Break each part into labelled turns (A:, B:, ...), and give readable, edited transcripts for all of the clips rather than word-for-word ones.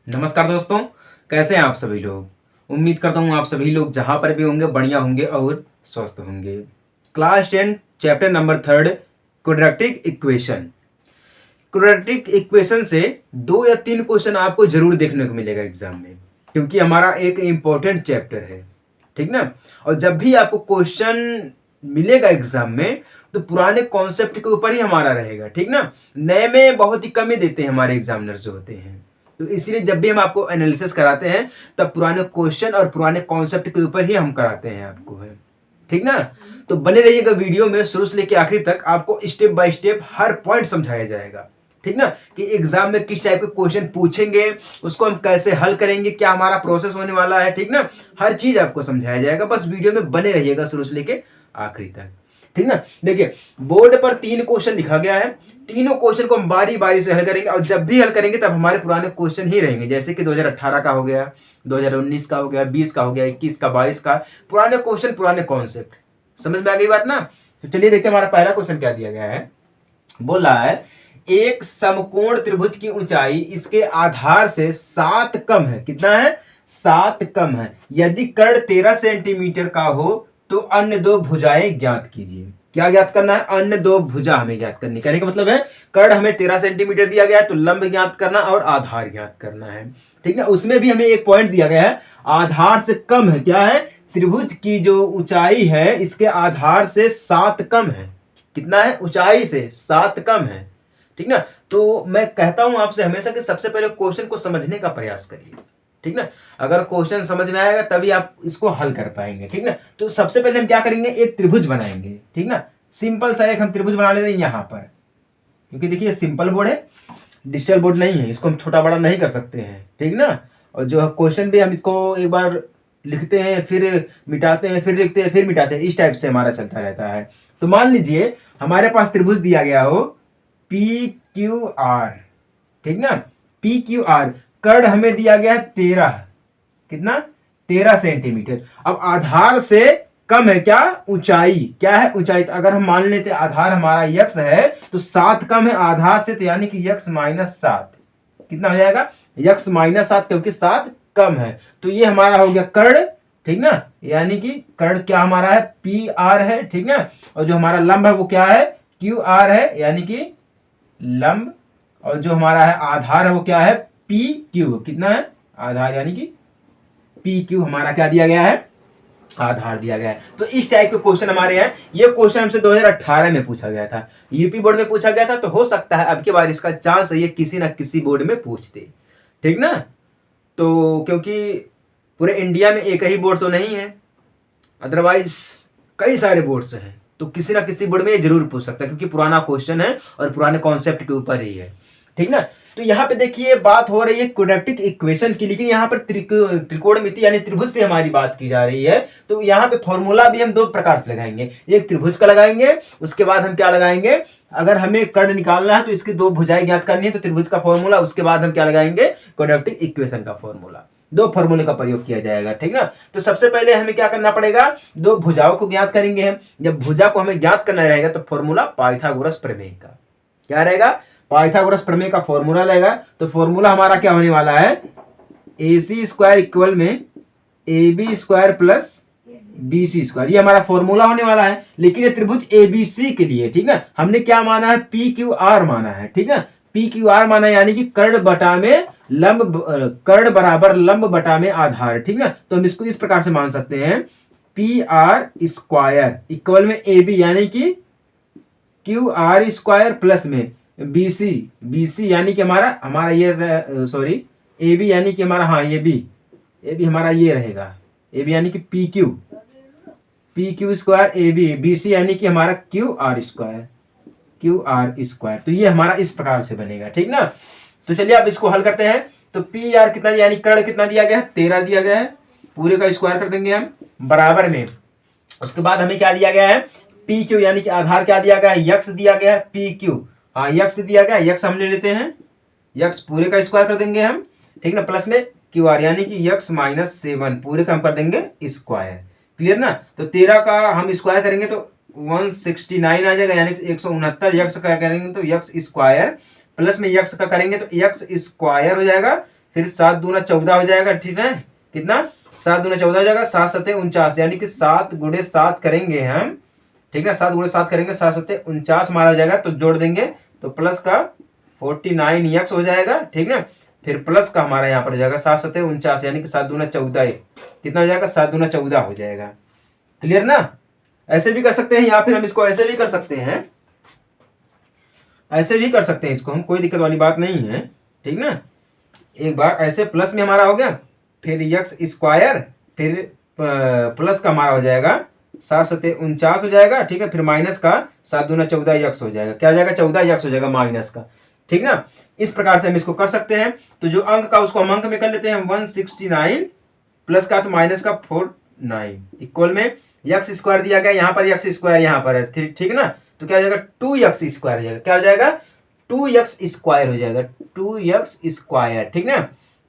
A: नमस्कार दोस्तों, कैसे हैं आप सभी लोग। उम्मीद करता हूँ आप सभी लोग जहाँ पर भी होंगे बढ़िया होंगे और स्वस्थ होंगे। Class 10 chapter number 3 quadratic equation. Quadratic equation से 2 या 3 क्वेश्चन आपको जरूर देखने को मिलेगा एग्जाम में, क्योंकि हमारा एक इम्पोर्टेंट चैप्टर है, ठीक ना। और जब भी आपको क्वेश्चन मिलेगा एग्जाम में तो पुराने कॉन्सेप्ट के ऊपर ही हमारा रहेगा, ठीक ना। नए में बहुत ही कम ही देते हैं हमारे एग्जामिनर जो होते हैं, तो इसलिए जब भी हम आपको एनालिसिस कराते हैं तब पुराने क्वेश्चन और पुराने कॉन्सेप्ट के ऊपर ही हम कराते हैं आपको, है ठीक ना। तो बने रहिएगा वीडियो में शुरू से लेकर आखिर तक, आपको step by step her point समझाया जाएगा, ठीक ना। कि एग्जाम में किस टाइप के क्वेश्चन पूछेंगे, उसको हम कैसे हल करेंगे, क्या हमारा प्रोसेस होने वाला है, ठीक ना। हर चीज आपको समझाया जाएगा, बस वीडियो में बने रहिएगा शुरू से लेके आखिरी तक, ठीक ना। देखिए बोर्ड पर 3 क्वेश्चन लिखा गया है, तीनों क्वेश्चन को हम बारी बारी से हल करेंगे और जब भी हल करेंगे तब हमारे पुराने क्वेश्चन ही रहेंगे, जैसे कि 2018 का हो गया, 2019 का हो गया, 20 का हो गया, 21 का, 22 का। पुराने क्वेश्चन पुराने कॉन्सेप्ट, समझ में आ गई बात ना। तो चलिए देखते हैं हमारा पहला क्वेश्चन क्या दिया गया है। बोल रहा है एक समकोण त्रिभुज की ऊंचाई इसके आधार से 7 कम है। कितना है? 7 कम है। यदि कर्ण 13 सेंटीमीटर का हो तो अन्य दो भुजाएं ज्ञात कीजिए। क्या ज्ञात करना है? अन्य दो भुजा हमें ज्ञात करनी। कहने का मतलब है कर्ण हमें 13 सेंटीमीटर दिया गया है तो लंब ज्ञात करना और आधार ज्ञात करना है, ठीक है। उसमें भी हमें एक पॉइंट दिया गया है, आधार से कम है। क्या है? त्रिभुज की जो ऊंचाई है इसके आधार से 7 कम है। कितना है? ऊंचाई से 7 कम है, ठीक ना। तो मैं कहता हूं आपसे हमेशा कि सबसे पहले क्वेश्चन को समझने का प्रयास करिए, ठीक ना। अगर क्वेश्चन समझ में आएगा तभी आप इसको हल कर पाएंगे, ठीक ना। तो सबसे पहले हम क्या करेंगे, एक त्रिभुज बनाएंगे, ठीक ना। सिंपल सा एक हम त्रिभुज बना लेते हैं यहाँ पर, क्योंकि देखिए सिंपल बोर्ड है, डिजिटल बोर्ड नहीं है, इसको हम छोटा बड़ा नहीं कर सकते हैं, ठीक ना। और जो क्वेश्चन भी हम इसको एक बार लिखते हैं फिर मिटाते हैं, फिर लिखते हैं फिर मिटाते हैं, इस टाइप से हमारा चलता रहता है। तो मान लीजिए हमारे पास त्रिभुज दिया गया हो पी क्यू आर, ठीक ना। पी क्यू आर, कर्ण हमें दिया गया है 13, कितना? 13 सेंटीमीटर। अब आधार से कम है क्या? ऊंचाई। क्या है? ऊंचाई। तो अगर हम मान लेते आधार हमारा यक्स है तो 7 कम है आधार से, तो यानी कि यक्स माइनस 7। कितना हो जाएगा? यक्स माइनस 7, क्योंकि 7 कम है। तो ये हमारा हो गया कर्ण, ठीक ना। यानी कि कर्ण क्या हमारा है? पी आर है, ठीक ना। और जो हमारा लंब है वो क्या है? क्यू आर है, यानी कि लंब। और जो हमारा है आधार है वो क्या है? P Q. कितना है? आधार, यानी कि पी क्यू हमारा क्या दिया गया है? आधार दिया गया है। तो इस टाइप के क्वेश्चन हमारे हैं। ये क्वेश्चन हमसे 2018 में पूछा गया था, यूपी बोर्ड में पूछा गया था। तो हो सकता है अब की बार इसका चांस है ये किसी ना किसी बोर्ड में पूछ दे, ठीक ना। तो क्योंकि पूरे इंडिया में एक ही बोर्ड तो नहीं है, अदरवाइज कई सारे बोर्ड्स हैं, तो किसी ना किसी बोर्ड में ये जरूर पूछ सकता है, क्योंकि पुराना क्वेश्चन है और पुराने कॉन्सेप्ट के ऊपर ही है, ठीक ना। तो यहाँ पे देखिए बात हो रही है क्वाड्रेटिक इक्वेशन की, लेकिन यहाँ पर त्रिकोणमिति यानी त्रिभुज से हमारी बात की जा रही है। तो यहाँ पे फॉर्मूला भी हम 2 प्रकार से लगाएंगे, एक त्रिभुज का लगाएंगे, उसके बाद हम क्या लगाएंगे, अगर हमें कर्ण निकालना है तो इसकी 2 भुजाएं ज्ञात करनी है तो त्रिभुज का फॉर्मूला, उसके बाद हम क्या लगाएंगे, क्वाड्रेटिक इक्वेशन का फॉर्मूला। 2 फॉर्मूले का प्रयोग किया जाएगा, ठीक ना। तो सबसे पहले हमें क्या करना पड़ेगा, 2 भुजाओं को ज्ञात करेंगे हम। जब भुजा को हमें ज्ञात करना रहेगा तो फॉर्मूला पाइथागोरस प्रमेय का क्या रहेगा, पाइथागोरस प्रमेय का फॉर्मूला रहेगा। तो फॉर्मूला हमारा क्या होने वाला है, AC स्क्वायर इक्वल में AB square plus BC square, ये हमारा फॉर्मूला होने वाला है। लेकिन ये त्रिभुज ABC के लिए, ठीक ना, हमने क्या माना है, PQR माना है, ठीक ना। PQR माना यानी कि कर्ण बटा में लंब, कर्ण बराबर लंब बटा में आधार, ठीक ना। तो हम इसको इस प्रकार से मान सकते हैं, PR स्क्वायर इक्वल में AB यानी कि QR स्क्वायर प्लस में BC यानी कि हमारा ये सॉरी AB यानी कि हमारा, हाँ ये AB हमारा ये रहेगा, AB यानी कि PQ स्क्वायर AB, BC यानी कि हमारा QR स्क्वायर। तो ये हमारा इस प्रकार से बनेगा, ठीक ना। तो चलिए अब इसको हल करते हैं। तो PR कितना, यानी कर्ण कितना दिया गया है, 13 दिया गया है, पूरे का स्क्वायर कर देंगे हम बराबर में। उसके बाद हमें क्या दिया गया है, PQ यानी कि आधार क्या दिया गया है, यक्स दिया गया है, PQ, हाँ यक्स दिया गया, यक्स हम ले लेते हैं, यक्स पूरे का स्क्वायर कर देंगे हम, ठीक ना, प्लस में QR यानी कि यक्स माइनस 7 पूरे का हम कर देंगे स्क्वायर। क्लियर ना। तो 13 का हम स्क्वायर करेंगे तो 169 आ जाएगा, यानी कि 169 यक्स का करेंगे तो यक्स स्क्वायर, प्लस में यक्स का करेंगे तो यक्स स्क्वायर हो जाएगा, फिर 7 दूना 14 हो जाएगा, ठीक है। कितना? 7 दूना 14 हो जाएगा, 7 सत्ते 49, यानी कि 7 गुणे 7 करेंगे हम, ठीक है। 7 गुणे 7 करेंगे, 7 सत्ते 49 हमारा हो जाएगा। तो जोड़ देंगे तो प्लस का 49x हो जाएगा, ठीक ना। फिर प्लस का हमारा यहाँ पर हो जाएगा 7 सत्ते 49, यानी कि 7 दूना 14, कितना हो जाएगा? 7 दूना 14 हो जाएगा। क्लियर ना? ऐसे भी कर सकते हैं या फिर हम इसको ऐसे भी कर सकते हैं, ऐसे भी कर सकते हैं इसको हम, कोई दिक्कत वाली बात नहीं है, ठीक ना। एक बार ऐसे प्लस में हमारा हो गया, फिर एक्स स्क्वायर, फिर प्लस का हमारा हो जाएगा 7 सत्ते 49 हो जाएगा, ठीक है। फिर माइनस का 7 दूना 14 एक्स हो जाएगा, क्या हो जाएगा? 14 एक्स हो जाएगा माइनस का, ठीक ना। इस प्रकार से हम इसको कर सकते हैं। तो जो अंक का उसको हम अंक में कर लेते हैं 169, प्लस का तो माइनस का 49, इक्वल में एक्स स्क्वायर दिया गया, यहाँ पर एक्स स्क्वायर यहाँ पर है, ठीक ना। तो क्या हो जाएगा? 2x स्क्वायर हो जाएगा, क्या हो जाएगा? 2x स्क्वायर हो जाएगा, 2x स्क्वायर, ठीक ना।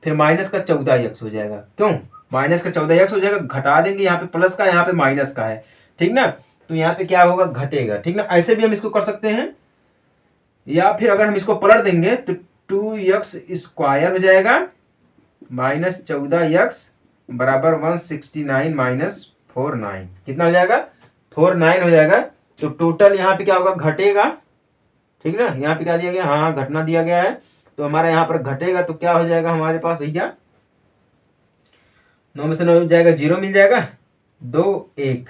A: फिर माइनस का 14x हो जाएगा, क्यों? माइनस का 14x हो जाएगा, घटा देंगे, यहाँ पे प्लस का, यहाँ पे माइनस का है, ठीक ना। तो यहाँ पे क्या होगा? घटेगा, ठीक ना। ऐसे भी हम इसको कर सकते हैं, या फिर अगर हम इसको पलट देंगे तो 2x स्क्वायर हो जाएगा माइनस 14x बराबर 169 माइनस 49, कितना हो जाएगा? 49 हो जाएगा। तो टोटल यहाँ पे क्या होगा? घटेगा, ठीक ना। यहाँ पे क्या दिया गया? हाँ, घटना दिया गया है, तो हमारा यहाँ पर घटेगा। तो क्या हो जाएगा हमारे पास भैया? 9 में से 9 जाएगा, 0 मिल जाएगा, 2 1,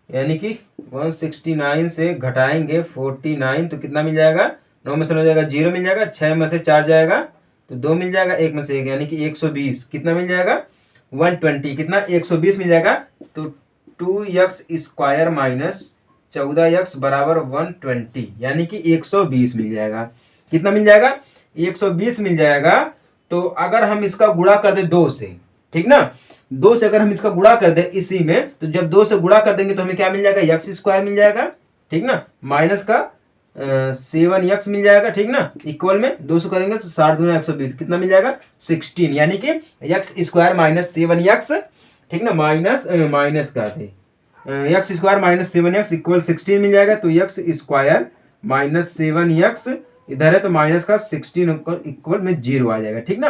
A: यानी कि 169 से घटाएंगे 49 तो कितना मिल जाएगा? 9 में से 9 जाएगा, 0 मिल जाएगा, 6 में से 4 जाएगा तो 2 मिल जाएगा, 1 में से 1, यानी कि 120, कितना मिल जाएगा? 120, कितना? 120 मिल जाएगा। तो 2x स्क्वायर माइनस 14x बराबर 120, यानी कि 120 मिल जाएगा। कितना मिल जाएगा? 120 मिल जाएगा। तो अगर हम इसका गुणा कर दे 2 से, ठीक ना, 2 से अगर हम इसका गुणा कर दे इसी में, तो जब 2 से गुणा कर देंगे तो हमें क्या मिल जाएगा? एक्स स्क्वायर मिल जाएगा, ठीक ना, माइनस का 7x मिल जाएगा, ठीक ना। इक्वल में 200 करेंगे तो 60 दूना 120, कितना मिल जाएगा? 16, यानी कि एक्स स्क्वायर माइनस 7x, ठीक ना, माइनस का थे x square minus 7x equal 16 मिल जाएगा। तो एक्स स्क्वायर माइनस 7x इधर है तो माइनस का 16 इक्वल में 0 आ जाएगा, ठीक ना।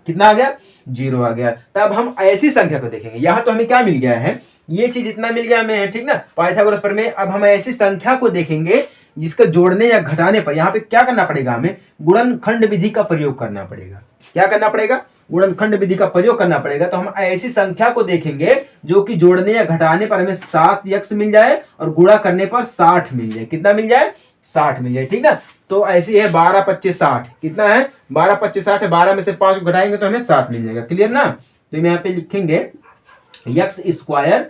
A: कितना आ गया? 0 आ गया। तब हम ऐसी संख्या को देखेंगे, यहाँ तो हमें क्या मिल गया है? ये चीज इतना मिल गया हमें, ठीक ना, पाइथागोरस प्रमेय। अब हम ऐसी संख्या को देखेंगे जिसका जोड़ने या घटाने पर यहाँ पे क्या करना पड़ेगा? हमें गुणनखंड विधि का प्रयोग करना पड़ेगा। क्या करना पड़ेगा? गुणनखंड विधि का प्रयोग करना पड़ेगा। तो हम ऐसी संख्या को देखेंगे जो कि जोड़ने या घटाने पर हमें 7x मिल जाए और गुणा करने पर 60 मिल जाए। कितना मिल जाए? 60 मिल जाए, ठीक ना। तो ऐसी है 12 25 60, कितना है? 12 25 60 है, 12 में से 5 घटाएंगे तो हमें 60 मिल जाएगा। क्लियर ना? तो हम यहाँ पे लिखेंगे एक्स स्क्वायर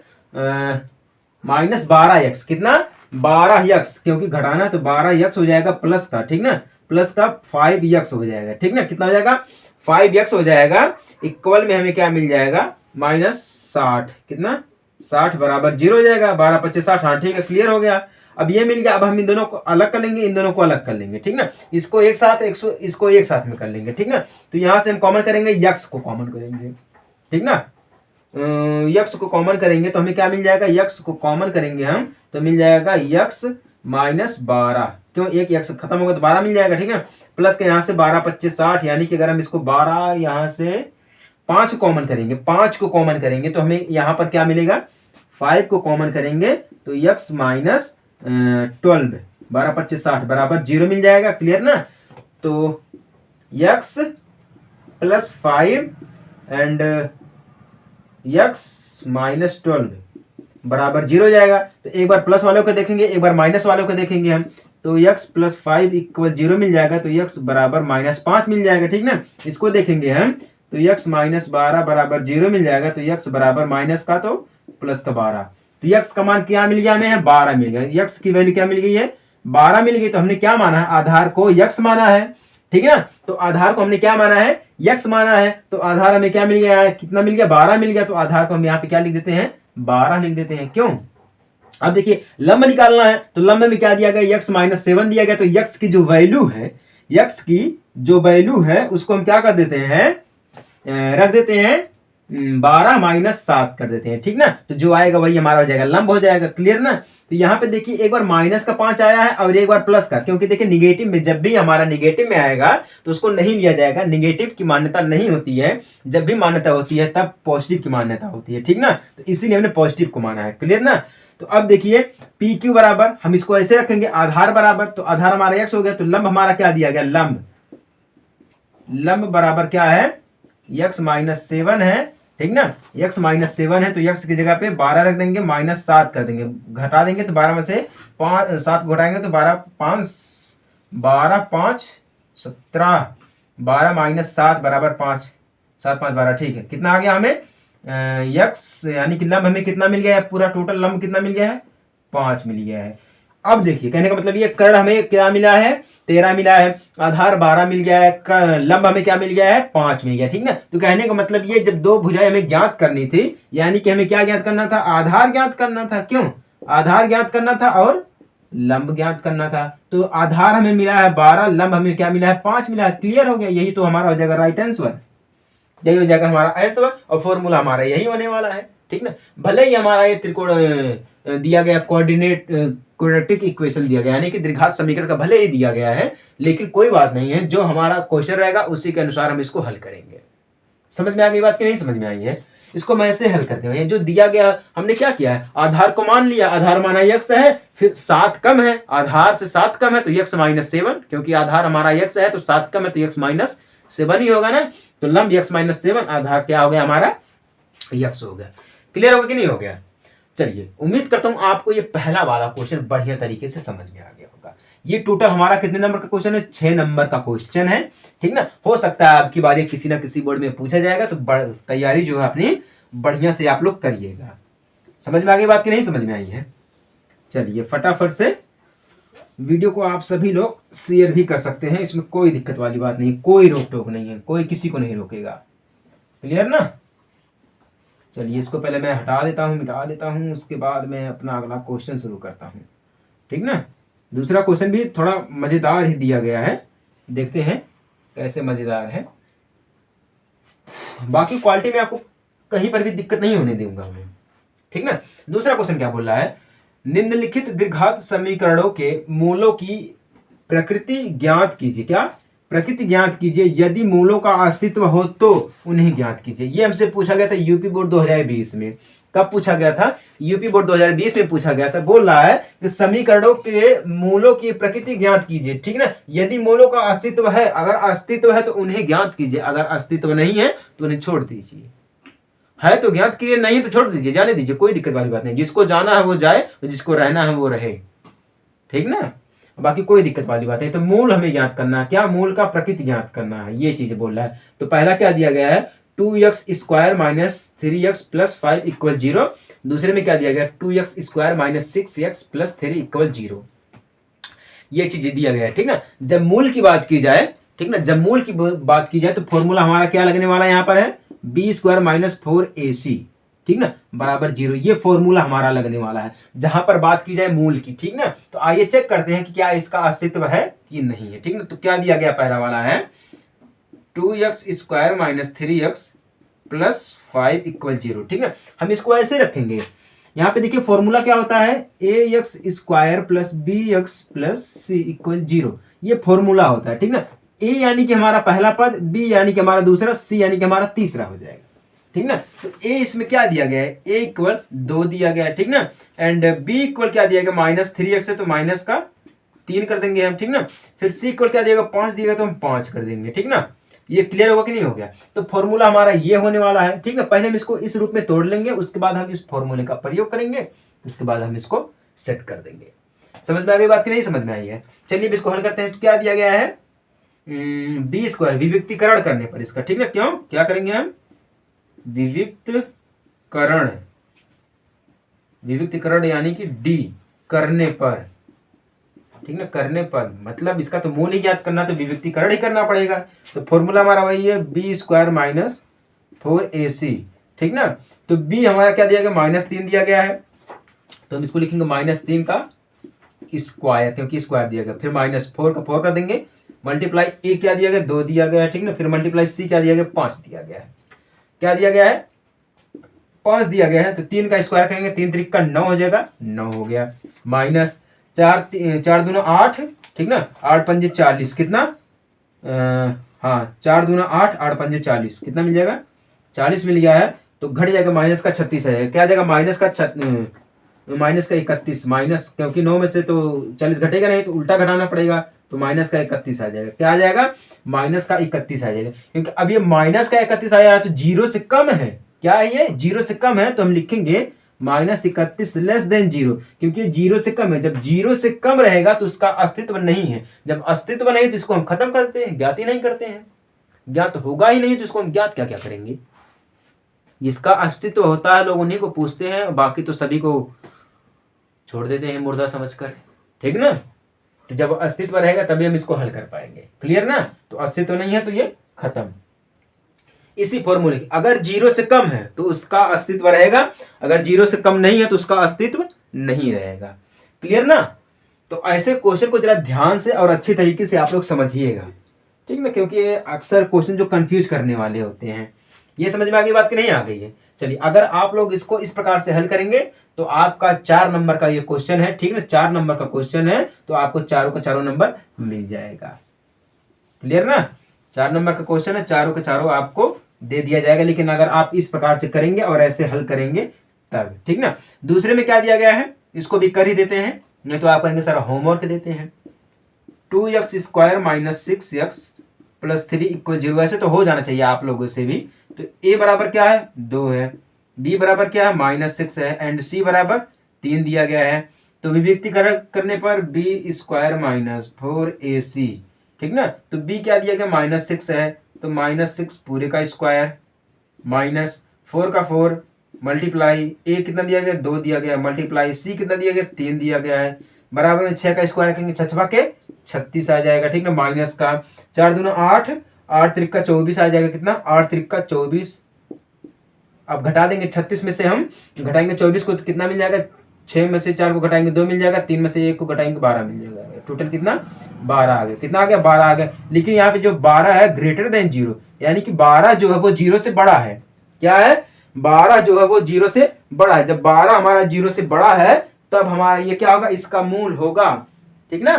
A: माइनस 12x, कितना? 12x, क्योंकि घटाना तो 12x हो जाएगा प्लस का, ठीक ना, प्लस का 5x हो जाएगा, ठीक ना। कितना हो जाएगा? 5x हो जाएगा। इक्वल में हमें क्या मिल जाएगा? माइनस 60, कितना? 60 बराबर 0 हो जाएगा। 12 25 60, हाँ ठीक है, क्लियर हो गया। अब ये मिल गया। अब हम इन दोनों को अलग कर लेंगे, इन दोनों को अलग कर लेंगे, ठीक ना। इसको एक साथ इसको एक साथ में कर लेंगे, ठीक ना। तो यहां से हम कॉमन करेंगे, यक्स को कॉमन करेंगे, ठीक ना। यक्स को कॉमन करेंगे तो हमें क्या मिल जाएगा? यक्स को कॉमन करेंगे हम तो मिल जाएगा यक्स माइनस 12, क्यों? एक यक्स खत्म होगा तो 12 मिल जाएगा, ठीक है। प्लस के यहाँ से 12 25 60, यानी कि अगर हम इसको 12 यहाँ से 5 कॉमन करेंगे, 5 को कॉमन करेंगे तो हमें यहाँ पर क्या मिलेगा? 5 को कॉमन करेंगे तो यक्स माइनस 12, 12 25 60 बराबर 0 मिल जाएगा। क्लियर ना? तो x plus 5 and x minus 12 बराबर 0 हो जाएगा। तो एक बार प्लस वालों को देखेंगे, एक बार माइनस वालों को देखेंगे हम। तो यक्स प्लस 5 इक्वल 0 मिल जाएगा, तो यक्स बराबर माइनस 5 मिल जाएगा, ठीक ना। इसको देखेंगे हम तो यक्स माइनस 12 बराबर 0 मिल जाएगा। तो यक्स बराबर माइनस का तो प्लस का 12, तो यक्स का मान क्या मिल गया हमें? 12 मिल गया। यक्स की वैल्यू क्या मिल गई है? 12 मिल गई। तो हमने क्या माना है? आधार को यक्स माना है, ठीक है ना। तो आधार को हमने क्या माना है? यक्स माना है। तो आधार हमें क्या मिल गया है? कितना मिल गया? 12 मिल गया। तो आधार को हम यहाँ पे क्या लिख देते हैं? 12 लिख देते हैं। क्यों? अब देखिए लंब निकालना है तो लंब में क्या दिया गया? यक्स माइनस 7 दिया गया। तो यक्स की जो वैल्यू है, यक्स की जो वैल्यू है उसको हम क्या कर देते हैं? रख देते हैं 12 माइनस 7 कर देते हैं, ठीक ना। तो जो आएगा वही हमारा हो जाएगा, लंब हो जाएगा। क्लियर ना। तो यहाँ पे देखिए एक बार माइनस का 5 आया है और एक बार प्लस का, क्योंकि देखिए निगेटिव में जब भी हमारा निगेटिव में आएगा तो उसको नहीं लिया जाएगा। निगेटिव की मान्यता नहीं होती है, जब भी मान्यता होती है तब पॉजिटिव की मान्यता होती है, ठीक ना। तो इसीलिए हमने पॉजिटिव को माना है। क्लियर ना। तो अब देखिए पी क्यू बराबर, हम इसको ऐसे रखेंगे, आधार बराबर, तो आधार हमारा x हो गया, तो लंब हमारा क्या दिया गया, लंब बराबर क्या है, x माइनस 7 है, ठीक ना। x माइनस 7 है तो x की जगह पे 12 रख देंगे, माइनस 7 कर देंगे, घटा देंगे तो 12 में से 7 घटाएंगे तो 12 5 17, 12 माइनस 7 बराबर 5, 7 5 12, ठीक है। कितना आ गया हमें, x यानी कि लंब हमें कितना मिल गया है, पूरा टोटल लंब कितना मिल गया है, 5 मिल गया है। अब देखिए कहने का मतलब ये कर्ण हमें क्या मिला है, 13 मिला है, आधार 12 मिल गया है, लंब हमें क्या मिल गया है, 5 मिल गया, ठीक ना। तो कहने का मतलब ये जब दो भुजाएं हमें ज्ञात करनी थी, यानी कि हमें क्या ज्ञात करना था, आधार ज्ञात करना था। क्यों, आधार ज्ञात करना था और लंब ज्ञात करना था। तो आधार हमें मिला है 12, लंब हमें क्या मिला है, 5 मिला है। क्लियर हो गया, यही तो हमारा हो जाएगा राइट आंसर, यही हो जाएगा हमारा आंसर, और फॉर्मूला हमारा यही होने वाला है, ठीक ना। भले ही हमारा ये त्रिकोण दिया गया, कोऑर्डिनेट क्वाड्रेटिक इक्वेशन दिया गया, यानी कि द्विघात समीकरण का भले ही दिया गया है, लेकिन कोई बात नहीं है, जो हमारा क्वेश्चन रहेगा उसी के अनुसार हम इसको हल करेंगे। समझ में आ गई बात कि नहीं समझ में आई है। इसको मैं ऐसे हल करते हैं, जो दिया गया हमने क्या किया है, आधार को मान लिया, आधार माना x है, फिर 7 कम है, आधार से 7 कम है तो x माइनस 7, क्योंकि आधार हमारा x है तो 7 कम है तो x माइनस 7 ही होगा ना। तो लंब x माइनस 7, आधार क्या हो गया हमारा, x हो गया। क्लियर हो गया कि नहीं हो गया। चलिए उम्मीद करता हूं आपको ये पहला वाला क्वेश्चन बढ़िया तरीके से समझ में आ गया होगा। ये टोटल हमारा कितने नंबर का क्वेश्चन है, 6 नंबर का क्वेश्चन है, ठीक ना। हो सकता है आपकी बारी किसी ना किसी बोर्ड में पूछा जाएगा, तो तैयारी जो है अपनी बढ़िया से आप लोग करिएगा। समझ में आ गई बात की नहीं समझ में आई है। चलिए फटाफट से वीडियो को आप सभी लोग शेयर भी कर सकते हैं, इसमें कोई दिक्कत वाली बात नहीं, कोई रोक टोक नहीं है, कोई किसी को नहीं रोकेगा। क्लियर ना। चलिए इसको पहले मैं हटा देता हूँ, मिटा देता हूँ, उसके बाद मैं अपना अगला क्वेश्चन शुरू करता हूँ, ठीक ना। दूसरा क्वेश्चन भी थोड़ा मज़ेदार ही दिया गया है, देखते हैं कैसे मज़ेदार है। बाकी क्वालिटी में आपको कहीं पर भी दिक्कत नहीं होने दूंगा मैं, ठीक ना। दूसरा क्वेश्चन क्या बोल रहा है, निम्नलिखित द्विघात समीकरणों के मूलों की प्रकृति ज्ञात कीजिए। क्या, प्रकृति ज्ञात कीजिए, यदि मूलों का अस्तित्व हो तो उन्हें ज्ञात कीजिए। ये हमसे पूछा गया था यूपी बोर्ड 2020 में। कब पूछा गया था, यूपी बोर्ड 2020 में पूछा गया था। बोल रहा है कि समीकरणों के मूलों की प्रकृति ज्ञात कीजिए, ठीक ना। यदि मूलों का अस्तित्व है, अगर अस्तित्व है तो उन्हें ज्ञात कीजिए, अगर अस्तित्व नहीं है तो उन्हें छोड़ दीजिए। है तो ज्ञात कीजिए, नहीं तो छोड़ दीजिए, जाने दीजिए, कोई दिक्कत वाली बात नहीं। जिसको जाना है वो जाए, जिसको रहना है वो रहे, ठीक ना। बाकी कोई दिक्कत वाली बात नहीं। तो मूल हमें ज्ञात करना है, क्या, मूल का प्रकृति ज्ञात करना है, ये चीज बोल रहा है। तो पहला क्या दिया गया है, 2x square minus 3x plus 5 equal 0। दूसरे में क्या दिया गया, 2x square minus 6x plus 3 equal 0। ये चीज दिया गया है, ठीक ना। जब मूल की बात की जाए, ठीक ना, जब मूल की बात की जाए तो फॉर्मूला हमारा क्या लगने वाला है, यहाँ पर है बी स्क्वायर माइनस 4ac, ठीक ना, बराबर 0। ये फॉर्मूला हमारा लगने वाला है जहां पर बात की जाए मूल की, ठीक ना। तो आइए चेक करते हैं कि क्या इसका अस्तित्व है कि नहीं है, ठीक ना। तो क्या दिया गया, पहला वाला है 2x square minus 3x plus 5 equal 0, ठीक ना। हम इसको ऐसे रखेंगे, यहाँ पे देखिए फॉर्मूला क्या होता है, ax square plus bx plus c equal 0। ये फॉर्मूला होता है, ठीक ना। a यानी कि हमारा पहला पद, b यानी कि हमारा दूसरा, c यानी कि हमारा तीसरा हो जाएगा, ठीक ना। तो a इसमें क्या दिया गया है, a इक्वल 2 दिया गया है, ठीक ना। एंड b इक्वल क्या दिया गया, माइनस 3x है तो माइनस का 3 कर देंगे हम, ठीक ना। फिर c इक्वल क्या दिएगा, 5 दिएगा तो हम 5 कर देंगे, ठीक ना। ये क्लियर होगा कि नहीं हो गया। तो फॉर्मूला हमारा ये होने वाला है, ठीक ना। पहले हम इसको इस रूप में तोड़ लेंगे, उसके बाद हम इस फॉर्मूले का प्रयोग करेंगे, उसके बाद हम इसको सेट कर देंगे। समझ में आ गई बात की नहीं समझ में आई है। चलिए इसको हल करते हैं। तो क्या दिया गया है, बी स्क्वायर विविक्तीकरण करने पर इसका, ठीक ना। क्यों, क्या करेंगे हम, विविक्तकरण, विविक्तकरण यानी कि डी करने पर, ठीक ना, करने पर मतलब इसका तो मूल ही ज्ञात करना, तो विविक्तीकरण ही करना पड़ेगा। तो फॉर्मूला हमारा वही है बी स्क्वायर माइनस 4ac, ठीक ना। तो b हमारा क्या दिया गया, -3 दिया गया है, तो हम इसको लिखेंगे -3 का स्क्वायर, क्योंकि स्क्वायर दिया गया। फिर -4 का 4 कर देंगे, मल्टीप्लाई a क्या दिया गया, 2 दिया गया है, ठीक ना। फिर मल्टीप्लाई c क्या दिया गया, 5 दिया गया है। क्या दिया गया है, 5 दिया गया है तो 3 का स्क्वायर करेंगे, 3 3 का 9 हो जाएगा, 9 हो गया। माइनस 4 दूना 8, ठीक ना, 8 पंजे 40, कितना हाँ 4 दूना 8, 8 पंजे 40, कितना मिल जाएगा, 40 मिल गया है। तो घट जाएगा, माइनस का 36 आ जाएगा। क्या आ जाएगा, माइनस का 31, माइनस, क्योंकि 9 में से तो 40 घटेगा नहीं तो उल्टा घटाना पड़ेगा, तो माइनस का 31 आ जाएगा। क्या आ जाएगा, माइनस का 31 आ जाएगा। क्योंकि अब ये माइनस का 31 आया है तो जीरो से कम है। क्या है ये, जीरो से कम है, तो हम लिखेंगे -31 लेस देन जीरो, क्योंकि जीरो से कम है। जब जीरो से कम रहेगा तो उसका अस्तित्व नहीं है। जब अस्तित्व नहीं तो इसको हम खत्म करते हैं, ज्ञात ही नहीं करते हैं। ज्ञात होगा ही नहीं तो इसको हम ज्ञात क्या क्या करेंगे। जिसका अस्तित्व होता है लोग उन्हीं को पूछते हैं, बाकी तो सभी को छोड़ देते हैं मुर्दा समझकर, ठीक ना। तो जब अस्तित्व रहेगा तभी हम इसको हल कर पाएंगे, क्लियर ना। तो अस्तित्व नहीं है तो ये खत्म। इसी फॉर्मूले, अगर जीरो से कम है तो उसका अस्तित्व रहेगा, अगर जीरो से कम नहीं है तो उसका अस्तित्व नहीं रहेगा, क्लियर ना। तो ऐसे क्वेश्चन को जरा ध्यान से और अच्छी तरीके से आप लोग समझिएगा, ठीक ना, क्योंकि अक्सर क्वेश्चन जो कंफ्यूज करने वाले होते हैं। ये समझ में आ गई बात कि नहीं आ गई है। चलिए, अगर आप लोग इसको इस प्रकार से हल करेंगे तो आपका 4 नंबर का ये क्वेश्चन है, ठीक ना, 4 नंबर का क्वेश्चन है, तो आपको चारों का चारों नंबर मिल जाएगा, क्लियर ना। 4 नंबर का क्वेश्चन है, चारों के चारों आपको दे दिया जाएगा। लेकिन अगर आप इस प्रकार से करेंगे और ऐसे हल करेंगे तब, ठीक ना। दूसरे में क्या दिया गया है, इसको भी कर ही देते हैं, नहीं तो आप कहेंगे सर होमवर्क देते हैं। 2x square minus 6x plus 3 equal 0, ऐसे तो हो जाना चाहिए आप लोगों से भी। तो a बराबर क्या है, 2 है, b बराबर क्या है, -6 है, एंड c बराबर 3 दिया गया है। तो विभक्ति करने पर b स्क्वायर माइनस 4ac, ठीक ना। तो b क्या दिया गया, -6 है, तो -6 पूरे का स्क्वायर माइनस 4 का 4 मल्टीप्लाई a कितना दिया गया, 2 दिया गया, मल्टीप्लाई c कितना दिया गया, 3 दिया गया है, बराबर में 6 का स्क्वायर करेंगे, 6 के 36 आ जाएगा, ठीक ना। माइनस का 4 दूना 8, 8 त्रिक का 24 आ जाएगा, कितना, 8 त्रिक का 24। अब घटा देंगे 36 में से हम घटाएंगे 24 को तो कितना मिल जाएगा, 6 में से 4 को घटाएंगे 2 मिल जाएगा, 3 में से 1 को घटाएंगे 12 मिल जाएगा। टोटल कितना, 12 आ गया। कितना आ गया, 12 आ गया। लेकिन यहाँ पे जो 12 है ग्रेटर देन 0, यानी कि 12 जो है वो 0 से बड़ा है। क्या है, 12 जो है वो 0 से बड़ा है। जब 12 हमारा 0 से बड़ा है तब हमारा ये क्या होगा, इसका मूल होगा, ठीक ना।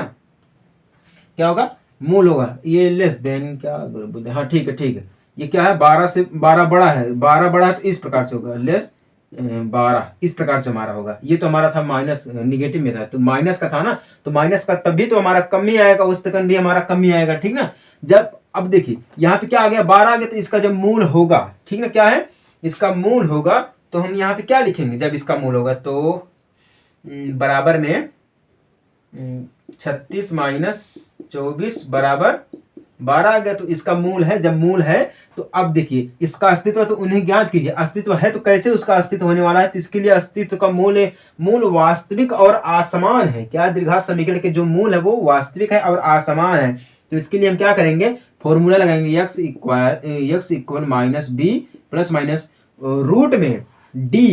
A: क्या होगा, मूल होगा। ये लेस देन क्या बोलते हैं, हाँ ठीक है ठीक है। ये क्या है, 12 से 12 बड़ा है, 12 बड़ा है तो इस प्रकार से होगा, लेस 12 इस प्रकार से हमारा होगा। ये तो हमारा था माइनस, निगेटिव में था तो माइनस का था ना, तो माइनस का तभी तो हमारा कम ही आएगा, उस तक भी हमारा कम ही आएगा, ठीक ना। जब अब देखिए यहाँ पे क्या आ गया, 12 आ गया, तो इसका जब मूल होगा, ठीक ना, क्या है, इसका मूल होगा, तो हम यहाँ पे क्या लिखेंगे, जब इसका मूल होगा तो बराबर में 36 माइनस 24 बराबर 12 आ गया, तो इसका मूल है। जब मूल है तो अब देखिए इसका अस्तित्व तो उन्हें ज्ञात कीजिए। अस्तित्व है तो कैसे उसका अस्तित्व होने वाला है, तो इसके लिए अस्तित्व का मूल है, मूल वास्तविक और असमान है। क्या, द्विघात समीकरण के जो मूल है वो वास्तविक है और असमान है। तो इसके लिए हम क्या करेंगे, फॉर्मूला लगाएंगे, x equal minus B plus minus root में डी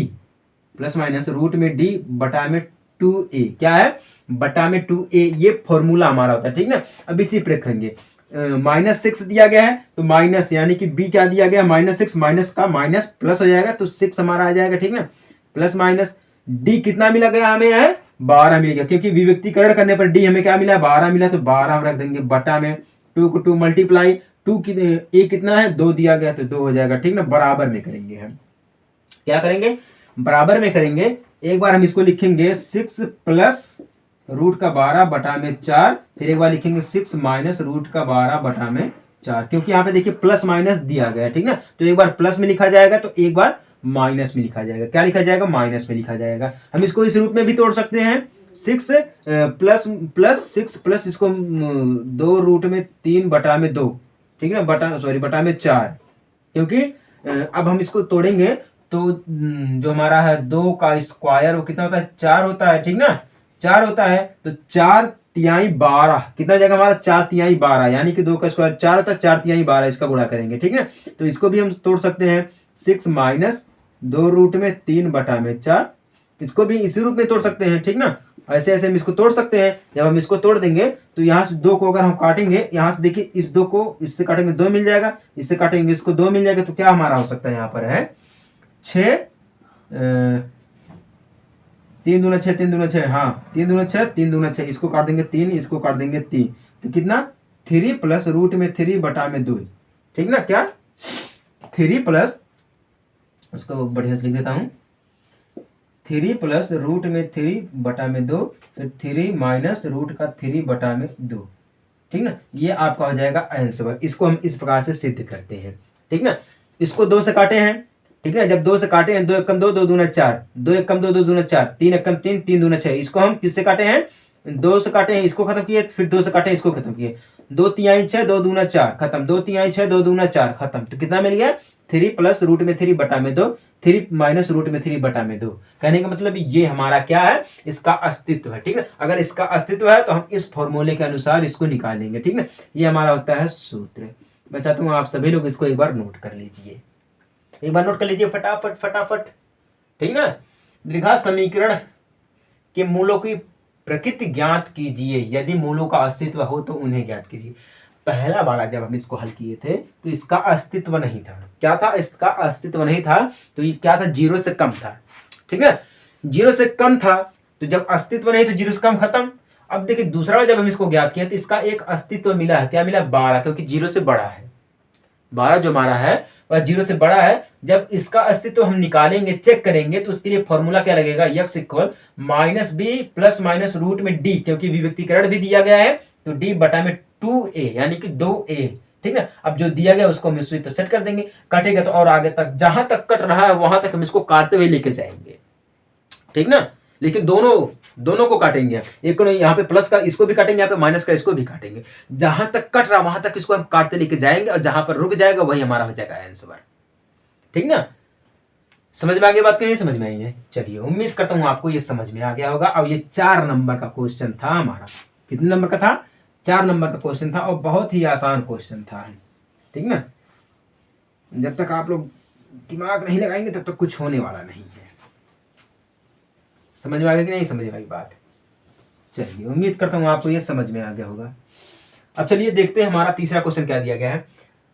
A: प्लस माइनस रूट में डी बटा में 2a, क्या है, बटा में 2a, ये फॉर्मूला हमारा होता है, ठीक ना। अब इसी पर रखेंगे, -6 दिया गया है तो माइनस, यानी कि b क्या दिया गया, -6, माइनस का माइनस प्लस हो जाएगा तो 6 हमारा आ जाएगा, ठीक ना, प्लस माइनस d कितना मिला गया हमें है, 12 मिल गया, क्योंकि विभक्तिकरण करने पर d हमें क्या मिला, 12 मिला, तो 12 हम रख देंगे बटा में 2 को 2 मल्टीप्लाई 2 की a कितना है, 2 दिया गया तो 2 हो जाएगा, ठीक ना। बराबर में करेंगे, हम क्या करेंगे, बराबर में करेंगे। एक बार हम इसको लिखेंगे 6 प्लस रूट का 12 बटा में 4, फिर एक बार लिखेंगे 6 माइनस रूट का 12 बटा में 4, क्योंकि यहाँ पे देखिए प्लस माइनस दिया गया है, ठीक ना। तो एक बार प्लस में लिखा जाएगा तो एक बार माइनस में लिखा जाएगा। क्या लिखा जाएगा, माइनस में लिखा जाएगा। हम इसको इस रूप में भी तोड़ सकते हैं, 6 प्लस 6 प्लस इसको 2 रूट में 3 बटा में 2, ठीक है, बटा में 4, क्योंकि अब हम इसको तोड़ेंगे तो जो हमारा है 2 का स्क्वायर वो कितना होता है, 4 होता है, ठीक ना, 4 होता है। तो 4 तिहाई 12 कितना हो जाएगा हमारा, 4 तिहाई 12, यानी कि 2 का स्क्वायर 4 होता है, 4 तिहाई 12 इसका गुणा करेंगे, ठीक है। तो इसको भी हम तोड़ सकते हैं, 6 माइनस 2 रूट में 3 बटा में 4, इसको भी इसी रूप में तोड़ सकते हैं, ठीक ना। ऐसे ऐसे हम इसको तोड़ सकते हैं। जब हम इसको तोड़ देंगे तो यहाँ से 2 को अगर हम काटेंगे, यहाँ से देखिए इस 2 को इससे काटेंगे 2 मिल जाएगा, इससे काटेंगे इसको 2 मिल जाएगा, तो क्या हमारा हो सकता है, यहाँ पर है 6 तीन दूना छः, तीन दूना छः, हाँ 3 दूना 6, 3 दूना 6, इसको काट देंगे 3, इसको काट देंगे 3, तो कितना 3 प्लस रूट में 3 बटा में 2, ठीक ना, क्या 3 प्लस, उसको बढ़िया से लिख देता हूँ, 3 प्लस रूट में 3 बटा में 2, फिर 3 माइनस रूट का 3 बटा में 2, ठीक ना, ये आपका हो जाएगा आंसर। इसको हम इस प्रकार से सिद्ध करते हैं, ठीक ना। इसको 2 से काटे हैं, ठीक है, जब 2 से काटे हैं, 2 एकम 2, 2 दूना 4, 2 एकम 2, 2 दूना 4, 3 एकम 3, 3 दूना 6, इसको हम किससे काटे हैं, 2 से काटे हैं, इसको खत्म किए, फिर 2 से काटे हैं, इसको खत्म किए, 2 तिहाई 6, 2 दूना 4 खत्म, 2 तिहाई 6, 2 दूना 4 खत्म, तो कितना मिल गया 3 प्लस रूट में 3 बटा में 2, 3 माइनस रूट में 3 बटा में 2। कहने का मतलब ये हमारा क्या है, इसका अस्तित्व है, ठीक है। अगर इसका अस्तित्व है तो हम इस फॉर्मूले के अनुसार इसको निकालेंगे, ठीक ना, ये हमारा होता है सूत्र। मैं चाहता हूँ आप सभी लोग इसको एक बार नोट कर लीजिए, एक बार नोट कर लीजिए फटाफट फटाफट, ठीक ना। द्विघात समीकरण के मूलों की प्रकृति ज्ञात कीजिए, यदि मूलों का अस्तित्व हो तो उन्हें ज्ञात कीजिए। पहला बार जब हम इसको हल किए थे तो इसका अस्तित्व नहीं था, क्या था, इसका अस्तित्व नहीं था, तो ये क्या था, 0 से कम था, ठीक है, 0 से कम था, तो जब अस्तित्व नहीं तो 0 से कम खत्म। अब देखिए दूसरा बार जब हम इसको ज्ञात किया तो इसका एक अस्तित्व मिला है, क्या मिला, 12, क्योंकि 0 से बड़ा है, 12 जो हमारा है वह 0 से बड़ा है। जब इसका अस्तित्व हम निकालेंगे, चेक करेंगे, तो उसके लिए फॉर्मूला क्या लगेगा, x equal minus B plus minus root में d, क्योंकि विभक्तिकरण भी दिया गया है, तो d बटा में 2a यानी कि 2a, ठीक है। अब जो दिया गया उसको हम इस पे सेट कर देंगे, काटेगा तो और आगे तक, जहां तक कट रहा है वहां तक हम इसको काटते हुए लेके जाएंगे, ठीक ना, लेकिन दोनों को काटेंगे, एक को यहाँ पे प्लस का इसको भी काटेंगे, यहाँ पे माइनस का इसको भी काटेंगे, जहां तक कट रहा वहां तक इसको हम काटते लेके जाएंगे, और जहां पर रुक जाएगा वही हमारा हो जाएगा आंसर, ठीक ना। समझ में आ गई बात, नहीं समझ में आई है, चलिए उम्मीद करता हूं आपको ये समझ में आ गया होगा। अब ये 4 नंबर का क्वेश्चन था हमारा, कितने नंबर का था, 4 नंबर का क्वेश्चन था, और बहुत ही आसान क्वेश्चन था, ठीक ना। जब तक आप लोग दिमाग नहीं लगाएंगे तब तक कुछ होने वाला नहीं है। समझ में आ गया कि नहीं समझ में आई बात, चलिए उम्मीद करता हूँ आपको ये समझ में आ गया होगा। अब चलिए देखते हैं हमारा तीसरा क्वेश्चन क्या दिया गया है।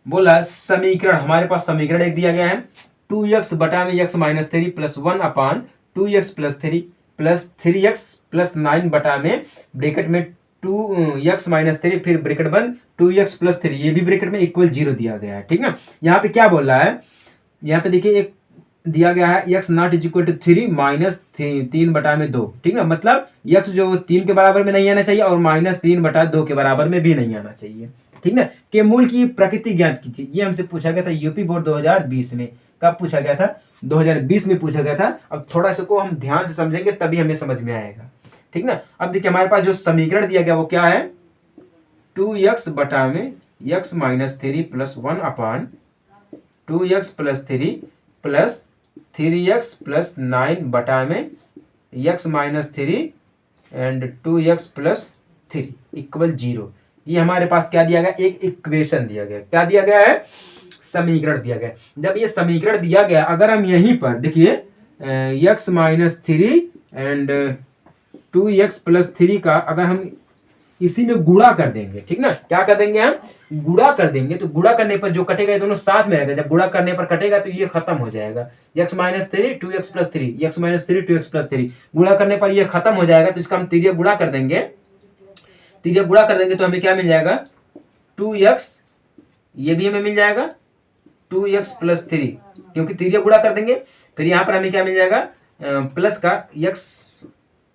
A: बोला समीकरण, हमारे पास समीकरण एक दिया गया है, 2x बटा में x माइनस 3 प्लस 1 अपान 2x plus 3 plus 3x plus 9 बटा में ब्रैकेट में 2x माइनस 3 फिर ब्रैकेट बंद 2x प्लस 3, ये भी ब्रैकेट में इक्वल 0 दिया गया है, ठीक ना। यहाँ पे क्या बोल रहा है, यहाँ पे देखिए एक दिया गया है x not is equal to 3 minus 3 बटा में 2, ठीक है, मतलब x जो 3 के बराबर में नहीं आना चाहिए और माइनस 3 बटा 2 के बराबर में भी नहीं आना चाहिए, ठीक ना। के मूल की प्रकृति ज्ञात कीजिए, ये हमसे पूछा गया था यूपी बोर्ड 2020 में, कब पूछा गया था, 2020 में पूछा गया था। अब थोड़ा सा को हम ध्यान से समझेंगे तभी हमें समझ में आएगा, ठीक ना। अब देखिए हमारे पास जो समीकरण दिया गया वो क्या है, 2x बटा में x माइनस 3 प्लस 1 अपान 2x plus 3 plus 3x plus 9 बटा में x minus 3 and 2x plus 3 equal 0। ये हमारे पास क्या दिया गया, एक इक्वेशन दिया गया, क्या दिया गया है, समीकरण दिया गया। जब ये समीकरण दिया गया, अगर हम यहीं पर देखिए x minus 3 and 2x plus 3 का अगर हम इसी में गुणा कर देंगे, ठीक ना, क्या कर देंगे हम, गुणा कर देंगे, तो गुणा करने पर जो कटेगा ये दोनों साथ में रहेगा, जब गुणा करने पर कटेगा तो ये खत्म हो जाएगा, x minus 3 2x plus 3, x minus 3 2x plus 3, गुणा करने पर ये खत्म हो जाएगा, तो इसका हम तिर्यक गुणा कर देंगे, तिर्यक गुणा कर देंगे तो हमें क्या मिल जाएगा, 2x, ये भी हमें मिल जाएगा 2x प्लस 3, क्योंकि तिर्यक गुणा कर देंगे, फिर यहाँ पर हमें क्या मिल जाएगा, प्लस का x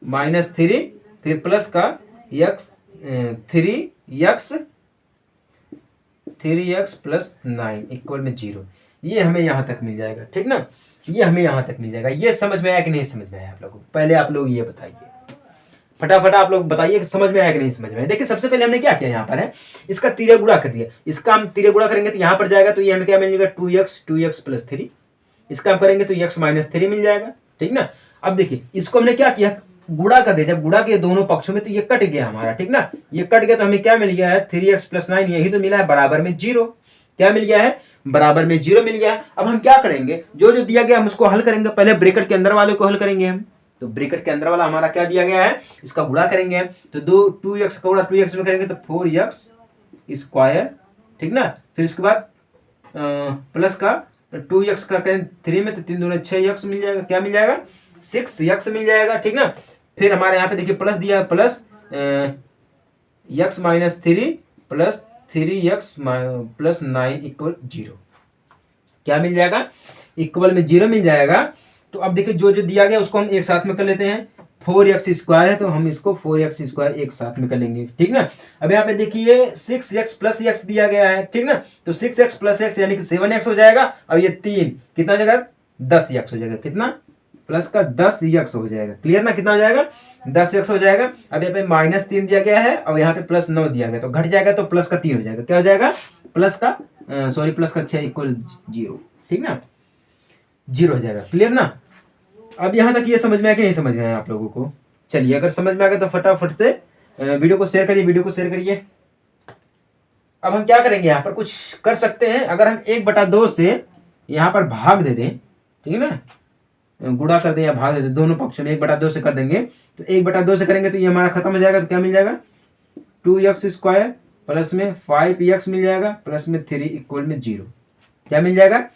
A: माइनस 3 फिर प्लस का x 3x प्लस 9 इक्वल में 0, ये हमें यहाँ तक मिल जाएगा, ठीक ना, ये हमें यहाँ तक मिल जाएगा। ये समझ में आया कि नहीं समझ में आया आप लोगों को, पहले आप लोग ये बताइए, फटाफट आप लोग बताइए कि समझ में आया कि नहीं समझ में आया। देखिए सबसे पहले हमने क्या किया, यहाँ पर है इसका तिर्यक गुणा कर दिया, इसका हम तिर्यक गुणा करेंगे तो यहाँ पर जाएगा, तो ये हमें क्या मिलेगा 2x प्लस 3, इसका हम करेंगे तो x माइनस 3 मिल जाएगा, ठीक ना। अब देखिए इसको हमने क्या किया, गुणा कर दिया, जब गुणा किया दोनों पक्षों में तो ये कट गया हमारा, ठीक ना, ये कट गया तो हमें क्या मिल गया है 3x प्लस 9, यही तो मिला है बराबर में 0, क्या मिल गया है, बराबर में 0 मिल गया है। अब हम क्या करेंगे, जो जो दिया गया हम उसको हल करेंगे, पहले ब्रैकेट के अंदर वाले को हल करेंगे हम, तो ब्रैकेट के अंदर वाला हमारा क्या दिया गया है, इसका गुणा करेंगे हम, तो 2x का गुणा 2x में करेंगे तो 4x स्क्वायर, ठीक ना, फिर इसके बाद प्लस का 2x का करें 3 में तो 3 दूना 6x मिल जाएगा। क्या मिल जाएगा? 6x मिल जाएगा। ठीक ना। फिर हमारे यहाँ पे देखिए प्लस दिया है, plus x minus 3 plus 3x plus 9 equal 0। क्या मिल जाएगा? इक्वल में 0 मिल जाएगा। तो अब देखिए जो जो दिया गया उसको हम एक साथ में कर लेते हैं। 4x स्क्वायर है तो हम इसको 4x स्क्वायर एक साथ में कर लेंगे। ठीक ना। अब यहाँ पे देखिए 6x प्लस x दिया गया है। ठीक ना। तो 6x प्लस x यानी कि 7x हो जाएगा। अब ये 3 कितना हो जाएगा? 10x हो जाएगा। कितना? प्लस का 10x हो जाएगा। क्लियर ना? कितना हो जाएगा? 10x हो जाएगा। अब यहाँ पे -3 दिया गया है और यहाँ पे +9 दिया गया, तो घट जाएगा तो प्लस का 3 हो जाएगा। क्या हो जाएगा? प्लस का 6 इक्वल 0। ठीक ना। 0 हो जाएगा। क्लियर ना। अब यहाँ तक ये समझ में आया कि नहीं समझ में आया आप लोगों को? चलिए, अगर समझ में आ गया तो फटाफट से वीडियो को शेयर करिए। अब हम क्या करेंगे? यहाँ पर कुछ कर सकते हैं। अगर हम 1/2 से यहाँ पर भाग दे दें, ठीक है ना, गुणा कर दें या भाग दे दें, दोनों पक्षों में 1/2 से कर देंगे, तो 1/2 से करेंगे तो ये हमारा खत्म हो जाएगा। तो क्या मिल जाएगा? 2x स्क्वायर प्लस में 5x मिल जाएगा प्लस में 3 इक्वल में 0। क्या मिल जाएगा?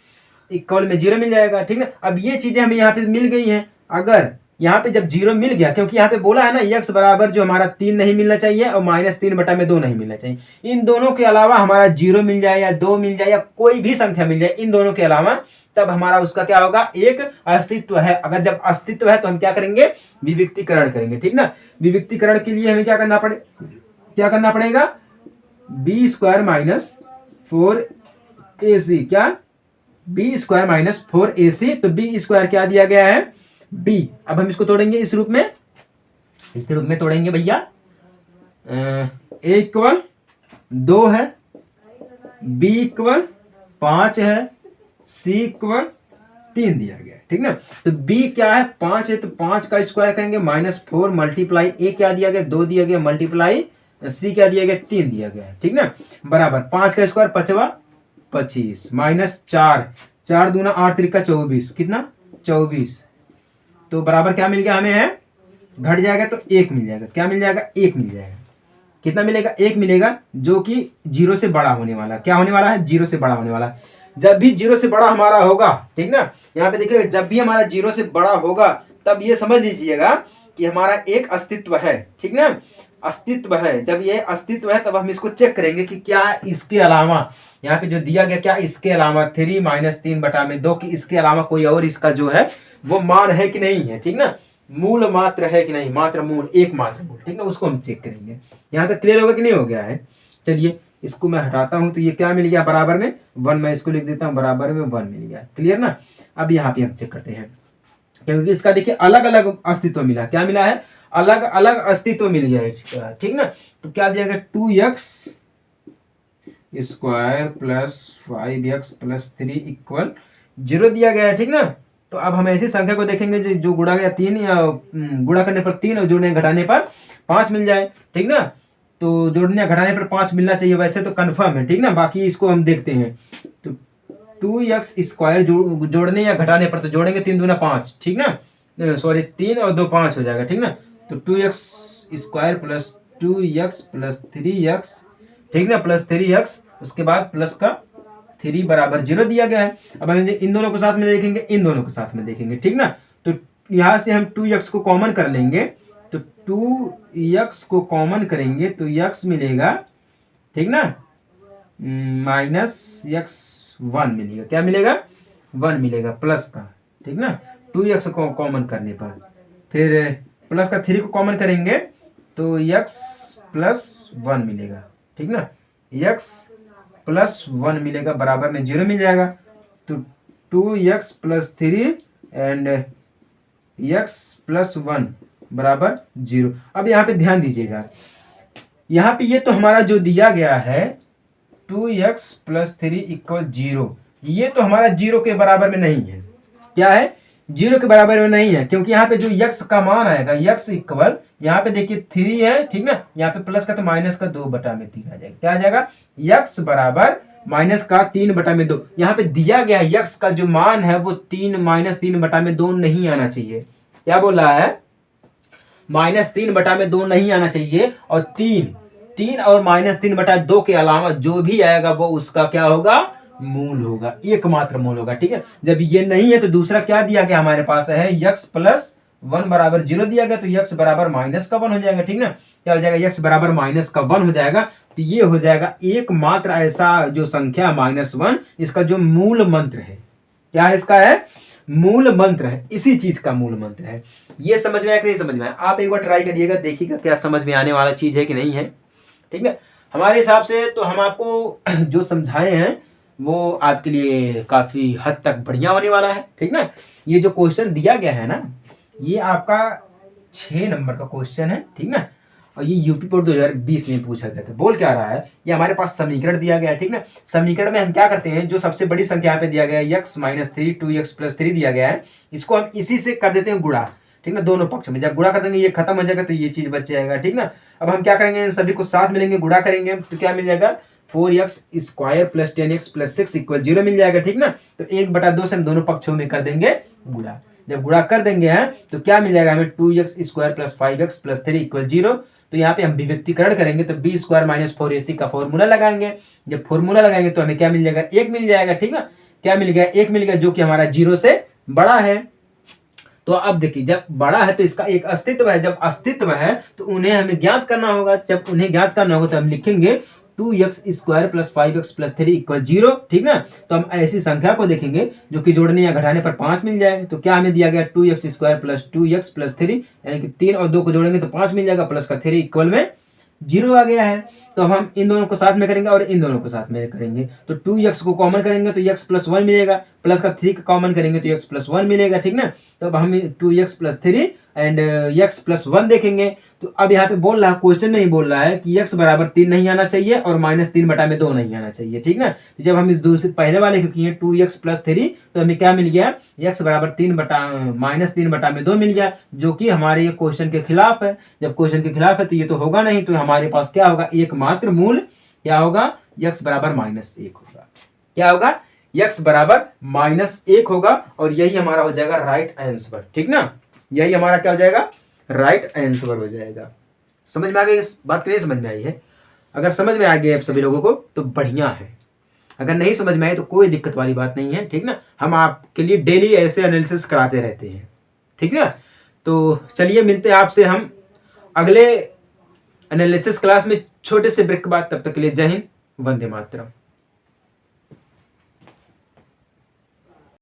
A: इक्वल में 0 मिल जाएगा। ठीक है। अब ये चीजें हमें यहाँ पे मिल गई हैं। अगर यहाँ पे जब 0 मिल गया, क्योंकि यहाँ पे बोला है ना x बराबर जो हमारा 3 नहीं मिलना चाहिए और -3/2 नहीं मिलना चाहिए। इन दोनों के अलावा हमारा 0 मिल जाए या 2 मिल जाए या कोई भी संख्या मिल जाए, इन दोनों के अलावा, तब हमारा उसका क्या होगा? एक अस्तित्व है। अगर जब अस्तित्व है तो हम क्या करेंगे? विविक्तीकरण करेंगे। ठीक ना। विविक्तीकरण के लिए हमें क्या करना पड़ेगा? b square minus 4ac। क्या? b square minus 4ac। तो b स्क्वायर क्या दिया गया है? b। अब हम इसको तोड़ेंगे इस रूप में तोड़ेंगे भैया। a इक्वल 2 है, b इक्वल 5 है, c इक्वल 3 दिया गया है। ठीक ना। तो b क्या है? 5 है, तो 5 का स्क्वायर करेंगे -4 मल्टीप्लाई a क्या दिया गया? 2 दिया गया, मल्टीप्लाई c क्या दिया गया? 3 दिया गया है। ठीक ना। बराबर 5 का स्क्वायर 25 -4 दूना 8 त्रिका 24। कितना? 24। तो बराबर क्या मिल गया हमें? है घट जाएगा तो 1 मिल जाएगा। क्या मिल जाएगा? 1 मिल जाएगा। कितना मिलेगा? 1 मिलेगा, जो कि 0 से बड़ा होने वाला। क्या होने वाला है? 0 से बड़ा होने वाला। जब भी 0 से बड़ा हमारा होगा, ठीक ना, यहाँ पे देखिए, जब भी हमारा 0 से बड़ा होगा तब ये समझ लीजिएगा कि हमारा एक अस्तित्व है। ठीक ना। अस्तित्व है। जब ये अस्तित्व है तब हम इसको चेक करेंगे कि क्या इसके अलावा, यहाँ पे जो दिया गया, क्या इसके अलावा 3 - 3/2 की इसके अलावा कोई और इसका जो है वो मान है कि नहीं है। ठीक ना। मूल मात्र है कि नहीं, मात्र मूल, एक मात्र मूल। ठीक ना। उसको हम चेक करेंगे। यहाँ तक क्लियर होगा कि नहीं हो गया है? चलिए, इसको मैं हटाता हूं तो ये क्या मिल गया? बराबर में 1। मैं इसको लिख देता हूं, बराबर में 1 मिल गया। क्लियर ना। अब यहाँ पे हम चेक करते हैं, क्योंकि इसका देखिए अलग अलग अस्तित्व मिला। क्या मिला है? अलग अलग अस्तित्व मिल गया इसका। ठीक ना। तो क्या दिया गया? 2x square plus 5x plus 3 equal 0 दिया गया है। ठीक ना। तो अब हम ऐसी संख्या को देखेंगे जो गुणा गया 3 या गुणा करने पर 3 और जोड़ने घटाने पर 5 मिल जाए। ठीक ना। तो जोड़ने या घटाने पर 5 मिलना चाहिए, वैसे तो कंफर्म है। ठीक ना। बाकी इसको हम देखते हैं। तो 2x स्क्वायर जोड़ने या घटाने पर, तो जोड़ेंगे 3 दूना 5। ठीक ना। सॉरी, 3 और 2 5 हो जाएगा। ठीक ना। तो 2x square plus 2x plus 3x, ठीक ना, प्लस 3x, उसके बाद प्लस का 3 बराबर 0 दिया गया है। अब हम इन दोनों को साथ में देखेंगे, इन दोनों को साथ में देखेंगे। ठीक ना। तो यहाँ से हम 2x को कॉमन कर लेंगे, तो 2x को कॉमन करेंगे तो x मिलेगा। ठीक ना। -x1 मिलेगा। क्या मिलेगा? 1 मिलेगा प्लस का। ठीक ना। 2x को कॉमन करने पर, फिर प्लस का 3 को कॉमन करेंगे तो x प्लस 1 मिलेगा। ठीक ना। x प्लस 1 मिलेगा, बराबर में 0 मिल जाएगा। तो 2x plus 3 and x plus 1 बराबर 0। अब यहाँ पे ध्यान दीजिएगा, यहाँ पे ये तो हमारा जो दिया गया है 2x प्लस 3 इक्वल 0, ये तो हमारा 0 के बराबर में नहीं है। क्या है? 0 के बराबर में नहीं है, क्योंकि यहाँ पे जो x का मान आएगा, x इक्वल, यहाँ पे देखिए 3 है। ठीक ना। यहाँ पे प्लस का तो माइनस का 2/3 आ जाएगा। क्या आ जाएगा? x बराबर माइनस का 3/2। यहाँ पे दिया गया x का जो मान है वो 3 - 3/2 नहीं आना चाहिए। क्या बोल रहा है? -3/2 नहीं आना चाहिए। और 3 और -3/2 के अलावा जो भी आएगा वो उसका क्या होगा? मूल होगा, एकमात्र मूल होगा। ठीक है, जब ये नहीं है तो दूसरा क्या दिया गया हमारे पास है, x प्लस 1 बराबर 0 दिया गया, तो x बराबर माइनस का 1 हो जाएगा। ठीक ना, क्या हो जाएगा, x बराबर माइनस का 1 हो जाएगा। तो ये हो जाएगा एकमात्र ऐसा जो संख्या -1, इसका जो मूल मंत्र है, क्या है, इसका है मूल मंत्र है, इसी चीज का मूल मंत्र है। ये समझ में आया कि नहीं समझ में आया? आप एक बार ट्राई करिएगा, देखिएगा क्या समझ में आने वाला चीज है कि नहीं है। ठीक है, हमारे हिसाब से तो हम आपको जो समझाए हैं वो आपके लिए काफी हद तक बढ़िया होने वाला है। ठीक ना, ये जो क्वेश्चन दिया गया है ना, ये आपका 6 नंबर का क्वेश्चन है। ठीक ना, और ये यूपी बोर्ड 2020 में पूछा गया था। बोल क्या रहा है, ये हमारे पास समीकरण दिया गया है। ठीक ना, समीकरण में हम क्या करते हैं, जो सबसे बड़ी संख्या यहाँ पे दिया गया है x - 3 2x + 3 दिया गया है, इसको हम इसी से कर देते हैं गुणा। ठीक ना, दोनों पक्ष में जब गुणा कर देंगे ये खत्म हो जाएगा, तो ये चीज बच जाएगा। ठीक ना, अब हम क्या करेंगे, इन सभी को साथ मिलेंगे, गुणा करेंगे, तो क्या मिल जाएगा, 4x² + 10x + 6 = 0 मिल जाएगा। ठीक ना, तो 1/2 से हम दोनों पक्षों में कर देंगे गुणा। जब गुणा कर देंगे हैं तो क्या मिल जाएगा हमें, 2x² + 5x + 3 = 0। तो यहाँ पे हम विभक्तिकरण करेंगे तो b² - 4ac का फॉर्मूला लगाएंगे। जब फॉर्मूला लगाएंगे तो हमें क्या मिल जाएगा, 1 मिल जाएगा। ठीक ना, क्या मिल गया, 1 मिल गया, जो कि हमारा 0 से बड़ा है। तो अब देखिए, जब बड़ा है तो इसका एक अस्तित्व है, जब अस्तित्व है तो उन्हें हमें ज्ञात करना होगा। जब उन्हें ज्ञात करना होगा तो हम लिखेंगे 2x² + 5x + 3 = 0। ठीक ना, तो हम ऐसी संख्या को देखेंगे जो कि जोड़ने या घटाने पर 5 मिल जाए। तो क्या हमें दिया गया, 2x² + 2x + 3, यानी कि 3 और 2 को जोड़ेंगे तो 5 मिल जाएगा, प्लस का 3 इक्वल में 0 आ गया है। तो हम इन दोनों को साथ में करेंगे और इन दोनों को साथ में करेंगे, तो 2x को कॉमन करेंगे तो x + 1 मिलेगा, प्लस का 3 का कॉमन करेंगे तो x + 1 मिलेगा। ठीक ना, तो अब हम 2x + 3 एंड x + 1 देखेंगे। तो अब यहाँ पे बोल रहा है, क्वेश्चन में ही बोल रहा है कि x बराबर 3 नहीं आना चाहिए और -3/2 नहीं आना चाहिए। ठीक ना, तो जब हम दूसरे पहले वाले को किए 2x + 3, तो हमें क्या मिल गया, x बराबर -3/2 मिल गया, जो कि हमारे ये क्वेश्चन के खिलाफ है। जब क्वेश्चन के खिलाफ है तो ये तो होगा नहीं, तो हमारे पास क्या होगा, एकमात्र मूल क्या होगा, x बराबर -1 होगा। क्या होगा, x बराबर -1 होगा, और यही हमारा हो जाएगा राइट आंसर। ठीक ना, यही हमारा क्या हो जाएगा, राइट आंसर हो जाएगा। समझ में आ गई इस बात की, नहीं समझ में आई है? अगर समझ में आ गई आप सभी लोगों को तो बढ़िया है, अगर नहीं समझ में आई तो कोई दिक्कत वाली बात नहीं है। ठीक ना, हम आपके लिए डेली ऐसे एनालिसिस कराते रहते हैं। ठीक ना, तो चलिए मिलते हैं आपसे हम अगले एनालिसिस क्लास में छोटे से ब्रेक के बाद। तब तक के लिए जय हिंद, वंदे मातरम।